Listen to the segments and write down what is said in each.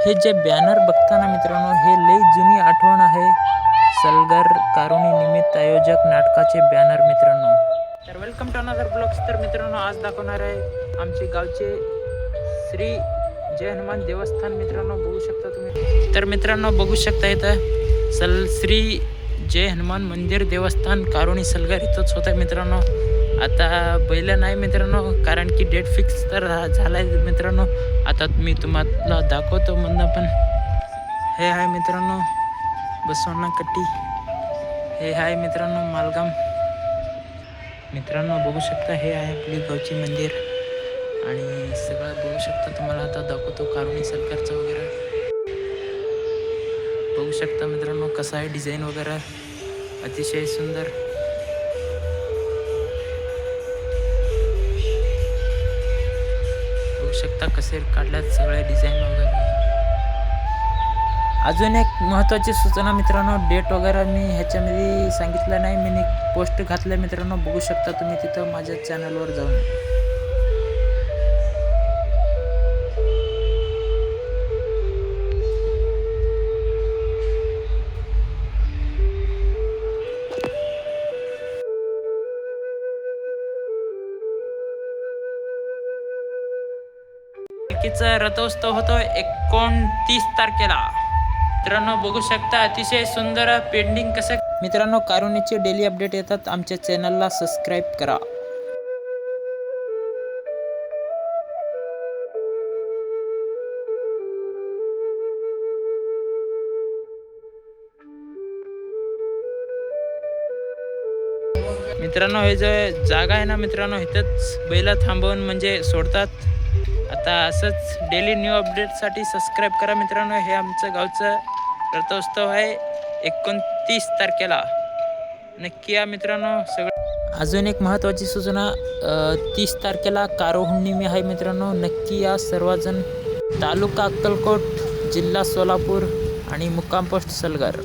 हे जे बॅनर बघताना मित्रांनो, हे लई जुनी आठवण आहे. सलगर कारुणी निमित्त आयोजक नाटकाचे बॅनर मित्रांनो. तर वेलकम टू अनदर ब्लॉग्स. तर मित्रांनो, आज दाखवणार आहे आमचे गावचे श्री जय हनुमान देवस्थान मित्रांनो. बघू शकता तुम्ही. तर मित्रांनो, बघू शकता इथं श्री जय हनुमान मंदिर देवस्थान कारुणी सलगर इथंच होत आहे मित्रांनो. आता बैल नाही मित्रांनो, कारण की डेट फिक्स तर झाला आहे मित्रांनो. आता मी तुम्हाला दाखवतो म्हणणं, पण हे आहे मित्रांनो बसवण्णा कट्टी. हे आहे मित्रांनो मालगाम मित्रांनो. बघू शकता हे आहे आपली गावची मंदिर आणि सगळं बघू शकता. तुम्हाला आता दाखवतो कारुणी सलगरचं वगैरे. बघू शकता मित्रांनो कसं आहे डिझाईन वगैरे, अतिशय सुंदर. बघू शकता कसे काढल्यात सगळे डिझाईन वगैरे. अजून एक महत्त्वाची सूचना मित्रांनो, डेट वगैरे मी ह्याच्यामध्ये सांगितलं नाही, मी पोस्ट घातलं मित्रांनो. बघू शकता तुम्ही तिथं माझ्या चॅनलवर जाऊन. रथोत्सव होतो 29 तारखेला मित्रांनो. बघू शकता अतिशय सुंदर पेंडिंग कसं. मित्रांनो, कारुणीचे डेली अपडेट येतात, आमच्या चॅनलला सबस्क्राईब करा. मित्रांनो, हे जे जागा आहे ना मित्रांनो, इथंच बैला थांबवून म्हणजे सोडतात. आता असंच डेली न्यू अपडेटसाठी सबस्क्राईब करा मित्रांनो. हे आमचं गावचं रथोत्सव आहे 29 तारखेला. नक्की या मित्रांनो सगळं. अजून एक महत्त्वाची सूचना, 30 तारखेला कारोहुण्णिमे आहे मित्रांनो. नक्की या सर्वजण. तालुका अक्कलकोट, जिल्हा सोलापूर आणि मुक्काम पोस्ट सलगर.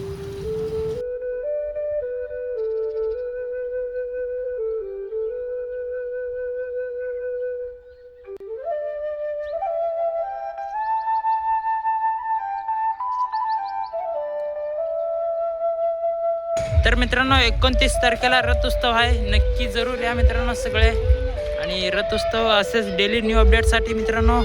तर मित्रांनो, 29 तारखेला रथोत्सव आहे. नक्की जरूर या मित्रांनो सगळे. आणि रथोत्सव असेच डेली न्यू अपडेटसाठी मित्रांनो